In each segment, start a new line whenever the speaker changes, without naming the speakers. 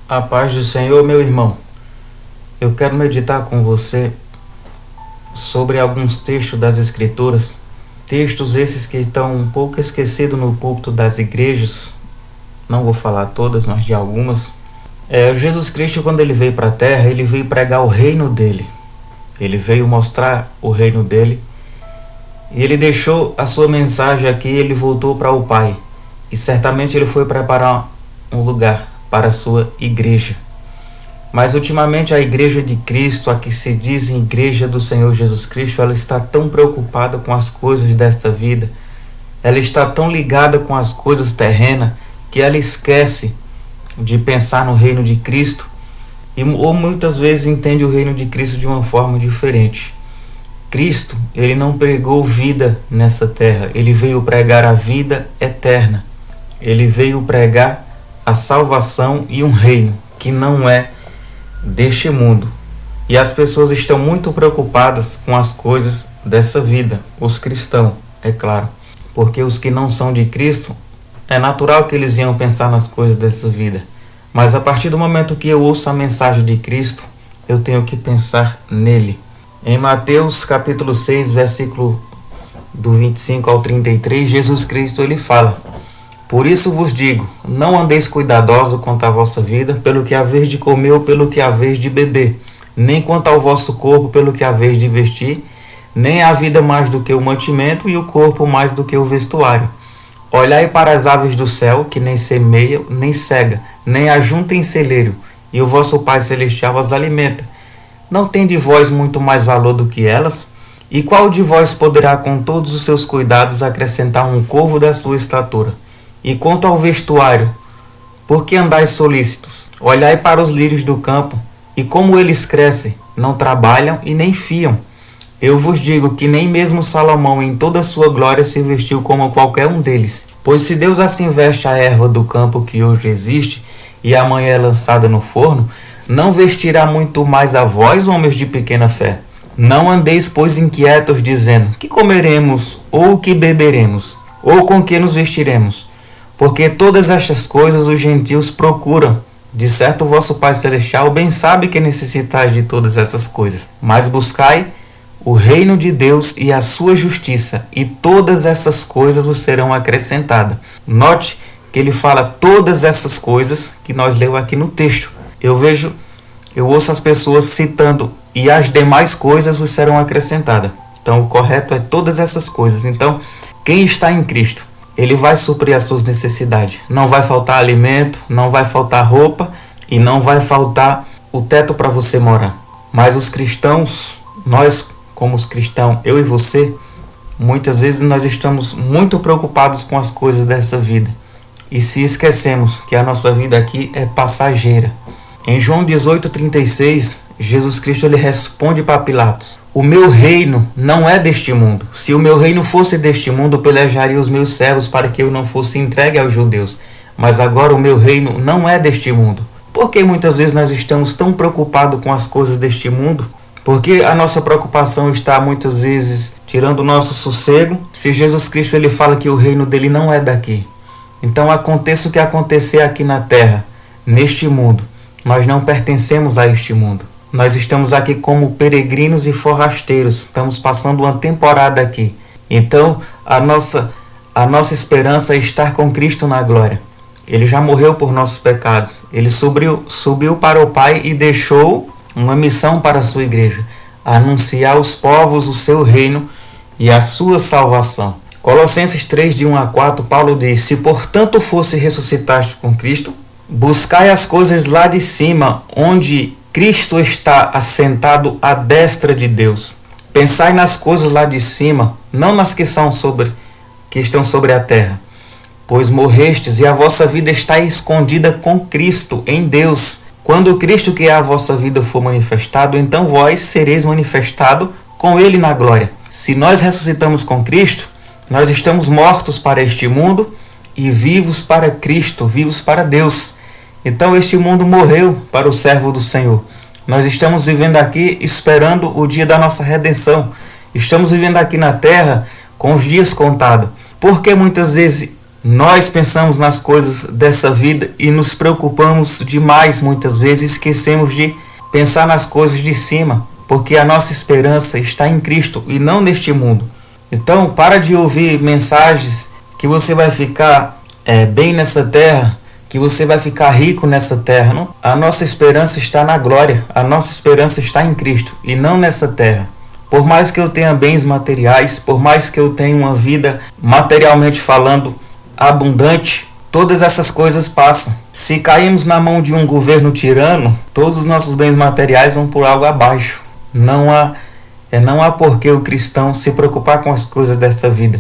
A paz do Senhor, meu irmão. Eu quero meditar com você sobre alguns textos das Escrituras, textos esses que estão um pouco esquecidos no púlpito das igrejas. Não vou falar todas, mas de algumas. Jesus Cristo, quando ele veio para a terra, ele veio pregar o reino dele. Ele veio mostrar o reino dele. E ele deixou a sua mensagem aqui, ele voltou para o Pai. E certamente ele foi preparar um lugar para a sua igreja. Mas ultimamente a igreja de Cristo, a que se diz igreja do Senhor Jesus Cristo, ela está tão preocupada com as coisas desta vida, ela está tão ligada com as coisas terrenas, que ela esquece de pensar no reino de Cristo, ou muitas vezes entende o reino de Cristo de uma forma diferente. Cristo, ele não pregou vida nessa terra, ele veio pregar a vida eterna. Ele veio pregar a salvação e um reino que não é deste mundo. E as pessoas estão muito preocupadas com as coisas dessa vida, os cristãos, é claro. Porque os que não são de Cristo, é natural que eles iam pensar nas coisas dessa vida. Mas a partir do momento que eu ouço a mensagem de Cristo, eu tenho que pensar nele. Em Mateus capítulo 6, versículo do 25 ao 33, Jesus Cristo ele fala: por isso vos digo, não andeis cuidadosos quanto à vossa vida, pelo que haveis de comer ou pelo que haveis de beber, nem quanto ao vosso corpo, pelo que haveis de vestir, nem a vida mais do que o mantimento e o corpo mais do que o vestuário. Olhai para as aves do céu, que nem semeiam, nem cega, nem ajuntam em celeiro, e o vosso Pai Celestial as alimenta. Não tende vós muito mais valor do que elas? E qual de vós poderá com todos os seus cuidados acrescentar um côvado da sua estatura? E quanto ao vestuário, por que andais solícitos? Olhai para os lírios do campo, e como eles crescem, não trabalham e nem fiam. Eu vos digo que nem mesmo Salomão em toda a sua glória se vestiu como qualquer um deles. Pois se Deus assim veste a erva do campo que hoje existe, e amanhã é lançada no forno, não vestirá muito mais a vós, homens de pequena fé. Não andeis, pois, inquietos, dizendo, que comeremos, ou que beberemos, ou com que nos vestiremos? Porque todas estas coisas os gentios procuram. De certo, o vosso Pai Celestial bem sabe que necessitais de todas essas coisas. Mas buscai o reino de Deus e a sua justiça, e todas essas coisas vos serão acrescentadas. Note que ele fala todas essas coisas que nós lemos aqui no texto. Eu ouço as pessoas citando, e as demais coisas vos serão acrescentadas. Então, o correto é todas essas coisas. Então, quem está em Cristo, ele vai suprir as suas necessidades. Não vai faltar alimento, não vai faltar roupa e não vai faltar o teto para você morar. Mas os cristãos, nós como os cristãos, eu e você, muitas vezes nós estamos muito preocupados com as coisas dessa vida. E se esquecemos que a nossa vida aqui é passageira. Em João 18:36, Jesus Cristo ele responde para Pilatos: o meu reino não é deste mundo. Se o meu reino fosse deste mundo, eu pelejaria os meus servos para que eu não fosse entregue aos judeus. Mas agora o meu reino não é deste mundo. Por que muitas vezes nós estamos tão preocupados com as coisas deste mundo? Porque a nossa preocupação está muitas vezes tirando o nosso sossego. Se Jesus Cristo ele fala que o reino dele não é daqui. Então aconteça o que acontecer aqui na terra, neste mundo, nós não pertencemos a este mundo. Nós estamos aqui como peregrinos e forrasteiros, estamos passando uma temporada aqui. Então a nossa esperança é estar com Cristo na glória. Ele já morreu por nossos pecados, ele subiu para o Pai e deixou uma missão para a sua igreja: anunciar aos povos o seu reino e a sua salvação. Colossenses 3, de 1 a 4, Paulo diz: se portanto fosse ressuscitaste com Cristo, buscai as coisas lá de cima, onde Cristo está assentado à destra de Deus. Pensai nas coisas lá de cima, não nas que estão sobre a terra. Pois morrestes e a vossa vida está escondida com Cristo em Deus. Quando Cristo, que é a vossa vida, for manifestado, então vós sereis manifestado com Ele na glória. Se nós ressuscitamos com Cristo, nós estamos mortos para este mundo e vivos para Cristo, vivos para Deus. Então este mundo morreu para o servo do Senhor. Nós estamos vivendo aqui esperando o dia da nossa redenção. Estamos vivendo aqui na terra com os dias contados. Porque muitas vezes Nós pensamos nas coisas dessa vida e nos preocupamos demais muitas vezes, esquecemos de pensar nas coisas de cima, porque a nossa esperança está em Cristo e não neste mundo. Então, para de ouvir mensagens que você vai ficar bem nessa terra, que você vai ficar rico nessa terra. Não? A nossa esperança está na glória, a nossa esperança está em Cristo e não nessa terra. Por mais que eu tenha bens materiais, por mais que eu tenha uma vida materialmente falando abundante, todas essas coisas passam. Se cairmos na mão de um governo tirano, todos os nossos bens materiais vão por água abaixo. Não há por que o cristão se preocupar com as coisas dessa vida.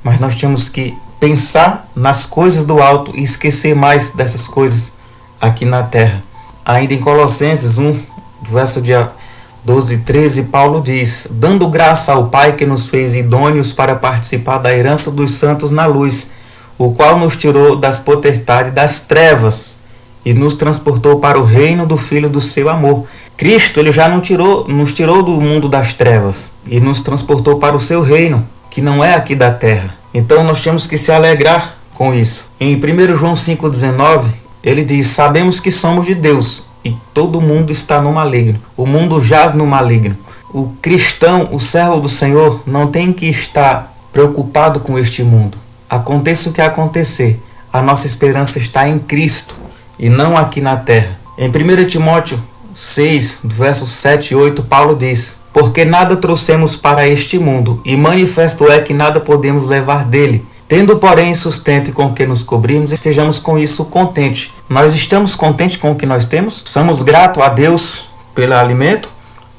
Mas nós temos que pensar nas coisas do alto e esquecer mais dessas coisas aqui na terra. Ainda em Colossenses 1, verso 12 e 13, Paulo diz: dando graça ao Pai que nos fez idôneos para participar da herança dos santos na luz, o qual nos tirou das potestades das trevas e nos transportou para o reino do Filho do seu amor. Cristo, ele já nos tirou do mundo das trevas e nos transportou para o seu reino, que não é aqui da terra. Então nós temos que se alegrar com isso. Em 1 João 5,19, ele diz: sabemos que somos de Deus e todo mundo está no maligno. O mundo jaz no maligno. O cristão, o servo do Senhor, não tem que estar preocupado com este mundo. Aconteça o que acontecer, a nossa esperança está em Cristo e não aqui na terra. Em 1 Timóteo 6, versos 7 e 8, Paulo diz: porque nada trouxemos para este mundo, e manifesto é que nada podemos levar dele. Tendo, porém, sustento com o que nos cobrimos, estejamos com isso contentes. Nós estamos contentes com o que nós temos? Somos gratos a Deus pelo alimento,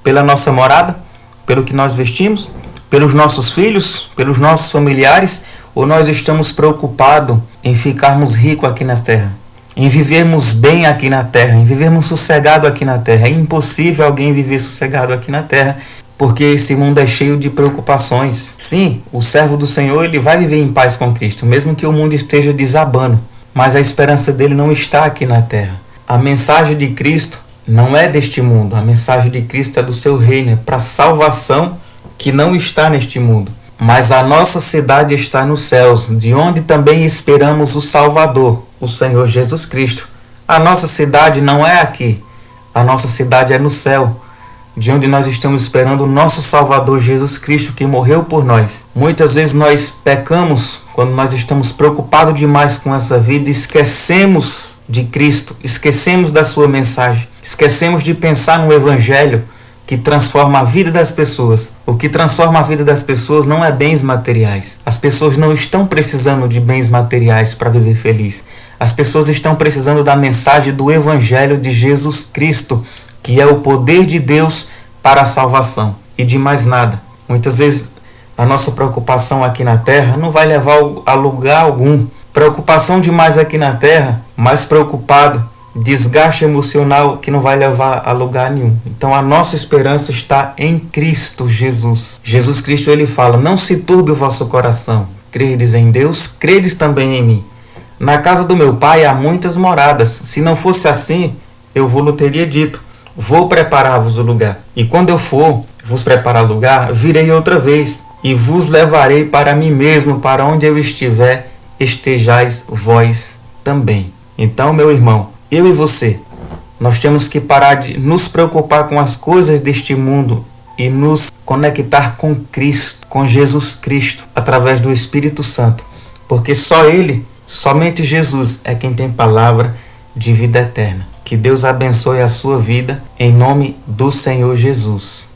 pela nossa morada, pelo que nós vestimos, pelos nossos filhos, pelos nossos familiares? Ou nós estamos preocupados em ficarmos ricos aqui na terra? Em vivermos bem aqui na terra, em vivermos sossegado aqui na terra? É impossível alguém viver sossegado aqui na terra, porque esse mundo é cheio de preocupações. Sim, o servo do Senhor, ele vai viver em paz com Cristo, mesmo que o mundo esteja desabando, mas a esperança dele não está aqui na terra. A mensagem de Cristo não é deste mundo, a mensagem de Cristo é do seu reino, é para a salvação que não está neste mundo. Mas a nossa cidade está nos céus, de onde também esperamos o Salvador, o Senhor Jesus Cristo. A nossa cidade não é aqui, a nossa cidade é no céu, de onde nós estamos esperando o nosso Salvador Jesus Cristo, que morreu por nós. Muitas vezes nós pecamos quando nós estamos preocupados demais com essa vida, esquecemos de Cristo, esquecemos da sua mensagem, esquecemos de pensar no Evangelho, que transforma a vida das pessoas. O que transforma a vida das pessoas não é bens materiais. As pessoas não estão precisando de bens materiais para viver feliz. As pessoas estão precisando da mensagem do Evangelho de Jesus Cristo, que é o poder de Deus para a salvação. E de mais nada. Muitas vezes a nossa preocupação aqui na terra não vai levar a lugar algum. Preocupação demais aqui na terra, mais preocupado, desgaste emocional que não vai levar a lugar nenhum. Então a nossa esperança está em Cristo Jesus. Jesus Cristo, ele fala: não se turbe o vosso coração. Credes em Deus, credes também em mim. Na casa do meu pai há muitas moradas. Se não fosse assim, eu vos teria dito: vou preparar-vos o lugar. E quando eu for vos preparar lugar, virei outra vez e vos levarei para mim mesmo, para onde eu estiver, estejais vós também. Então, meu irmão, eu e você, nós temos que parar de nos preocupar com as coisas deste mundo e nos conectar com Cristo, com Jesus Cristo, através do Espírito Santo. Porque só Ele, somente Jesus, é quem tem palavra de vida eterna. Que Deus abençoe a sua vida, em nome do Senhor Jesus.